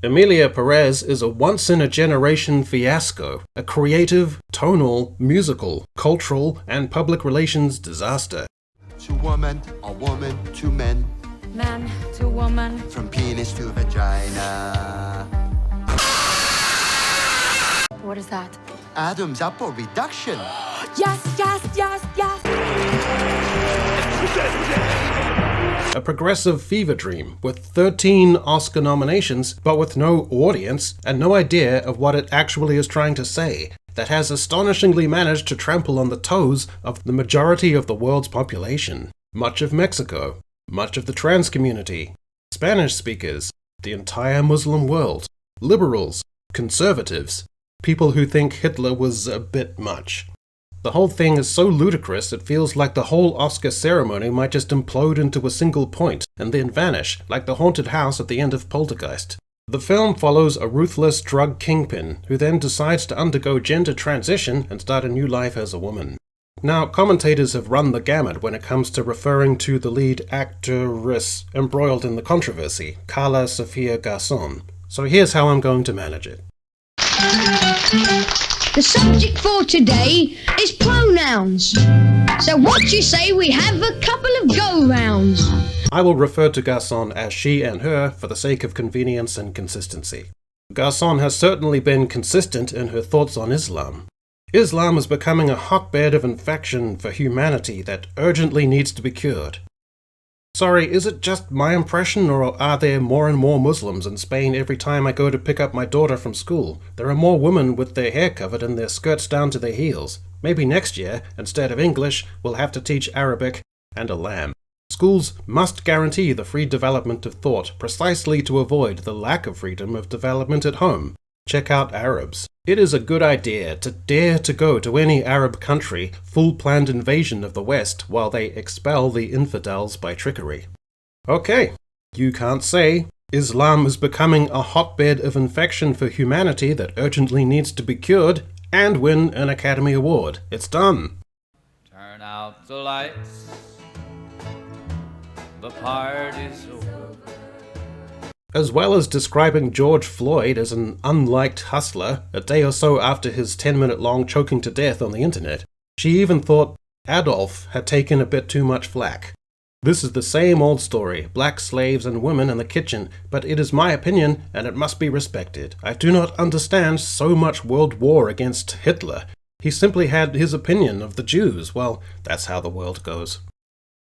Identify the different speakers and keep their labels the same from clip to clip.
Speaker 1: Emilia Perez is a once-in-a-generation fiasco, a creative, tonal, musical, cultural, and public relations disaster.
Speaker 2: To woman, a woman to men.
Speaker 3: Man to woman.
Speaker 2: From penis to vagina.
Speaker 3: What is that?
Speaker 2: Adam's apple reduction.
Speaker 3: Yes, yes, yes, yes!
Speaker 1: A progressive fever dream with 13 Oscar nominations, but with no audience and no idea of what it actually is trying to say, that has astonishingly managed to trample on the toes of the majority of the world's population, much of Mexico, much of the trans community, Spanish speakers, the entire Muslim world, liberals, conservatives, people who think Hitler was a bit much. The whole thing is so ludicrous it feels like the whole Oscar ceremony might just implode into a single point and then vanish, like the haunted house at the end of Poltergeist. The film follows a ruthless drug kingpin who then decides to undergo gender transition and start a new life as a woman. Now, commentators have run the gamut when it comes to referring to the lead actress embroiled in the controversy, Carla Sofia Garzón. So here's how I'm going to manage it.
Speaker 4: The subject for today is pronouns. So what do you say we have a couple of go-rounds?
Speaker 1: I will refer to Garzón as she and her for the sake of convenience and consistency. Garzón has certainly been consistent in her thoughts on Islam. Islam is becoming a hotbed of infection for humanity that urgently needs to be cured. Sorry, is it just my impression, or are there more and more Muslims in Spain every time I go to pick up my daughter from school? There are more women with their hair covered and their skirts down to their heels. Maybe next year, instead of English, we'll have to teach Arabic and a lamb. Schools must guarantee the free development of thought precisely to avoid the lack of freedom of development at home. Check out Arabs. It is a good idea to dare to go to any Arab country, full planned invasion of the West, while they expel the infidels by trickery. Okay, you can't say Islam is becoming a hotbed of infection for humanity that urgently needs to be cured and win an Academy Award. It's done.
Speaker 5: Turn out the lights. The party's over.
Speaker 1: As well as describing George Floyd as an unliked hustler a day or so after his 10-minute-long choking to death on the internet, she even thought Adolf had taken a bit too much flack. This is the same old story, black slaves and women in the kitchen, but it is my opinion and it must be respected. I do not understand so much world war against Hitler. He simply had his opinion of the Jews. Well, that's how the world goes.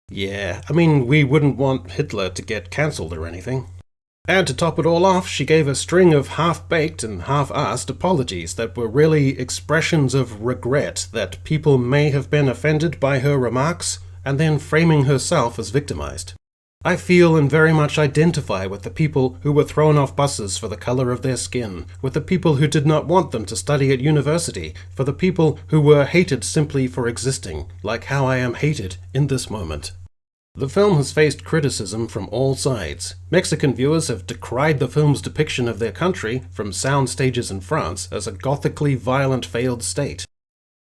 Speaker 1: Yeah, I mean, we wouldn't want Hitler to get cancelled or anything. And to top it all off, she gave a string of half-baked and half-assed apologies that were really expressions of regret that people may have been offended by her remarks, and then framing herself as victimized. I feel and very much identify with the people who were thrown off buses for the color of their skin, with the people who did not want them to study at university, for the people who were hated simply for existing, like how I am hated in this moment. The film has faced criticism from all sides. Mexican viewers have decried the film's depiction of their country, from sound stages in France, as a gothically violent failed state.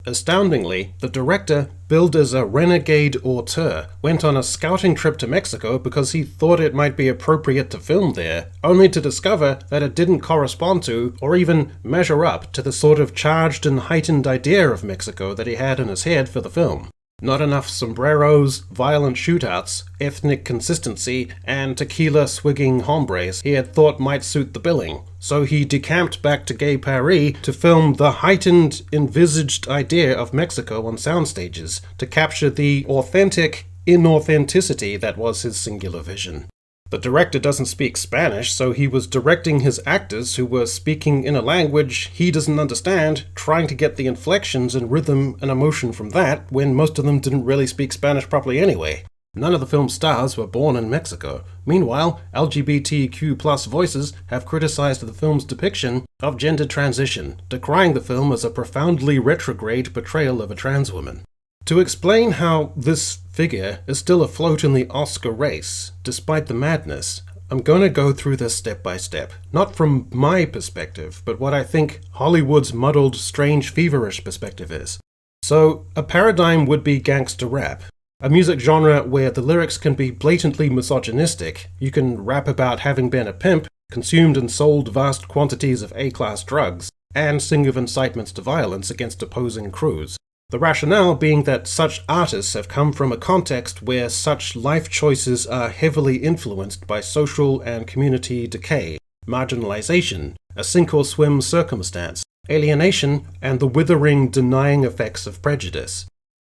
Speaker 1: Astoundingly, the director, billed as a renegade auteur, went on a scouting trip to Mexico because he thought it might be appropriate to film there, only to discover that it didn't correspond to, or even measure up to the sort of charged and heightened idea of Mexico that he had in his head for the film. Not enough sombreros, violent shootouts, ethnic consistency, and tequila-swigging hombres he had thought might suit the billing. So he decamped back to Gay Paris to film the heightened, envisaged idea of Mexico on sound stages, to capture the authentic inauthenticity that was his singular vision. The director doesn't speak Spanish, so he was directing his actors who were speaking in a language he doesn't understand, trying to get the inflections and rhythm and emotion from that, when most of them didn't really speak Spanish properly anyway. None of the film's stars were born in Mexico. Meanwhile, LGBTQ+ voices have criticized the film's depiction of gender transition, decrying the film as a profoundly retrograde portrayal of a trans woman. To explain how this figure is still afloat in the Oscar race, despite the madness, I'm going to go through this step by step. Not from my perspective, but what I think Hollywood's muddled, strange, feverish perspective is. So, a paradigm would be gangster rap. A music genre where the lyrics can be blatantly misogynistic. You can rap about having been a pimp, consumed and sold vast quantities of A-class drugs, and sing of incitements to violence against opposing crews. The rationale being that such artists have come from a context where such life choices are heavily influenced by social and community decay, marginalization, a sink-or-swim circumstance, alienation, and the withering, denying effects of prejudice.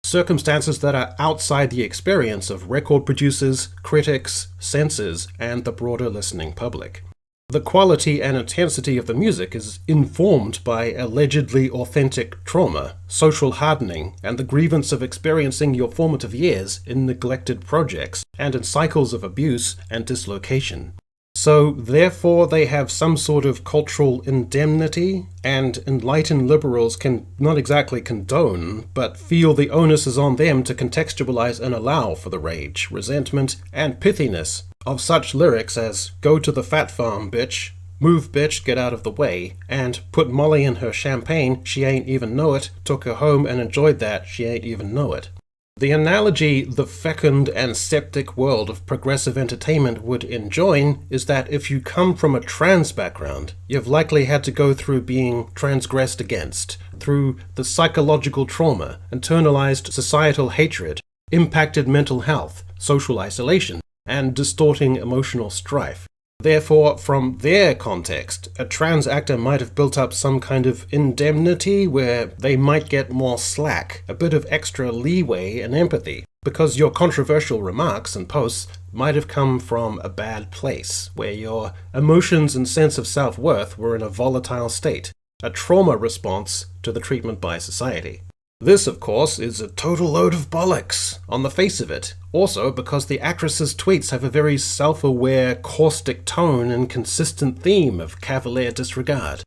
Speaker 1: Circumstances that are outside the experience of record producers, critics, censors, and the broader listening public. The quality and intensity of the music is informed by allegedly authentic trauma, social hardening, and the grievance of experiencing your formative years in neglected projects and in cycles of abuse and dislocation. So, therefore, they have some sort of cultural indemnity, and enlightened liberals can not exactly condone, but feel the onus is on them to contextualize and allow for the rage, resentment, and pithiness of such lyrics as "Go to the fat farm, bitch," "Move, bitch, get out of the way," and "Put Molly in her champagne, she ain't even know it, took her home and enjoyed that, she ain't even know it." The analogy the fecund and septic world of progressive entertainment would enjoin is that if you come from a trans background, you've likely had to go through being transgressed against, through the psychological trauma, internalized societal hatred, impacted mental health, social isolation, and distorting emotional strife. Therefore, from their context, a trans actor might have built up some kind of indemnity where they might get more slack, a bit of extra leeway and empathy, because your controversial remarks and posts might have come from a bad place, where your emotions and sense of self-worth were in a volatile state, a trauma response to the treatment by society. This, of course, is a total load of bollocks, on the face of it. Also because the actress's tweets have a very self-aware, caustic tone and consistent theme of cavalier disregard.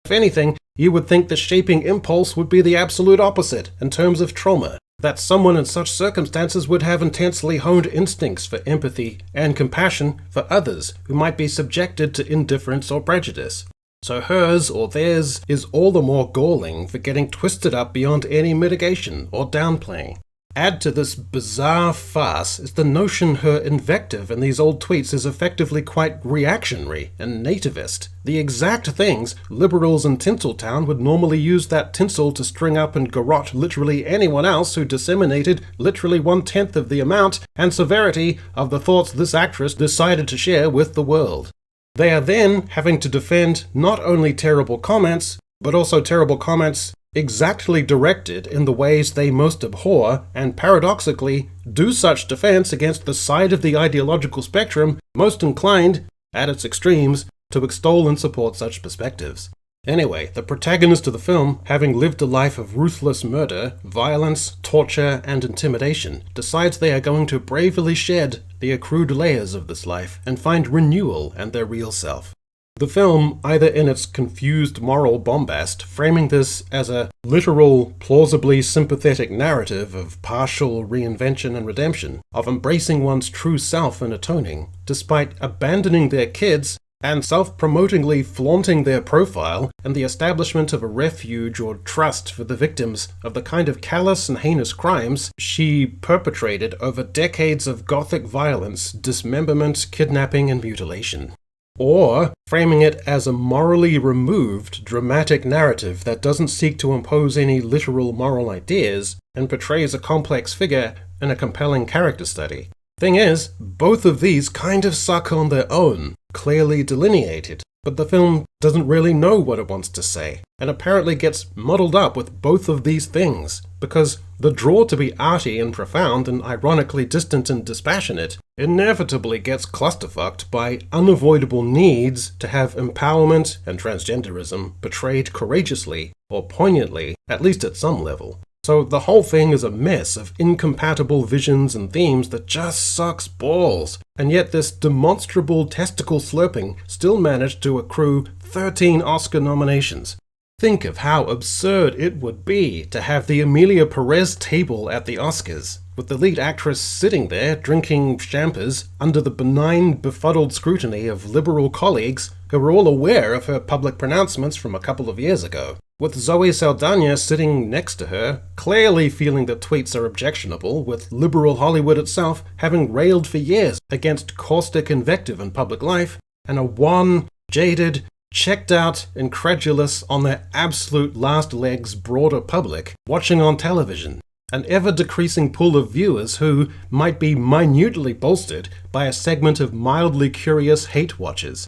Speaker 1: If anything, you would think the shaping impulse would be the absolute opposite, in terms of trauma, that someone in such circumstances would have intensely honed instincts for empathy and compassion for others who might be subjected to indifference or prejudice. So hers or theirs is all the more galling for getting twisted up beyond any mitigation or downplaying. Add to this bizarre farce is the notion her invective in these old tweets is effectively quite reactionary and nativist, the exact things liberals in Tinseltown would normally use that tinsel to string up and garrote literally anyone else who disseminated literally 1/10 of the amount and severity of the thoughts this actress decided to share with the world. They are then having to defend not only terrible comments, but also terrible comments exactly directed in the ways they most abhor, and paradoxically do such defense against the side of the ideological spectrum most inclined, at its extremes, to extol and support such perspectives. Anyway, the protagonist of the film, having lived a life of ruthless murder, violence, torture, and intimidation, decides they are going to bravely shed the accrued layers of this life and find renewal and their real self. The film, either in its confused moral bombast, framing this as a literal, plausibly sympathetic narrative of partial reinvention and redemption, of embracing one's true self and atoning, despite abandoning their kids and self-promotingly flaunting their profile and the establishment of a refuge or trust for the victims of the kind of callous and heinous crimes she perpetrated over decades of gothic violence, dismemberment, kidnapping, and mutilation. Or framing it as a morally removed, dramatic narrative that doesn't seek to impose any literal moral ideas and portrays a complex figure in a compelling character study. Thing is, both of these kind of suck on their own, clearly delineated, but the film doesn't really know what it wants to say, and apparently gets muddled up with both of these things, because the draw to be arty and profound and ironically distant and dispassionate inevitably gets clusterfucked by unavoidable needs to have empowerment and transgenderism portrayed courageously or poignantly, at least at some level. So the whole thing is a mess of incompatible visions and themes that just sucks balls, and yet this demonstrable testicle slurping still managed to accrue 13 Oscar nominations. Think of how absurd it would be to have the Emilia Perez table at the Oscars, with the lead actress sitting there drinking champers under the benign, befuddled scrutiny of liberal colleagues who were all aware of her public pronouncements from a couple of years ago. with Zoe Saldana sitting next to her, clearly feeling that tweets are objectionable, with liberal Hollywood itself having railed for years against caustic invective in public life, and a wan, jaded, checked out, incredulous, on their absolute last legs broader public watching on television. An ever-decreasing pool of viewers who might be minutely bolstered by a segment of mildly curious hate watchers.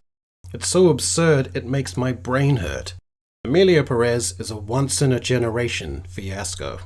Speaker 1: It's so absurd it makes my brain hurt. Emilia Perez is a once-in-a-generation fiasco.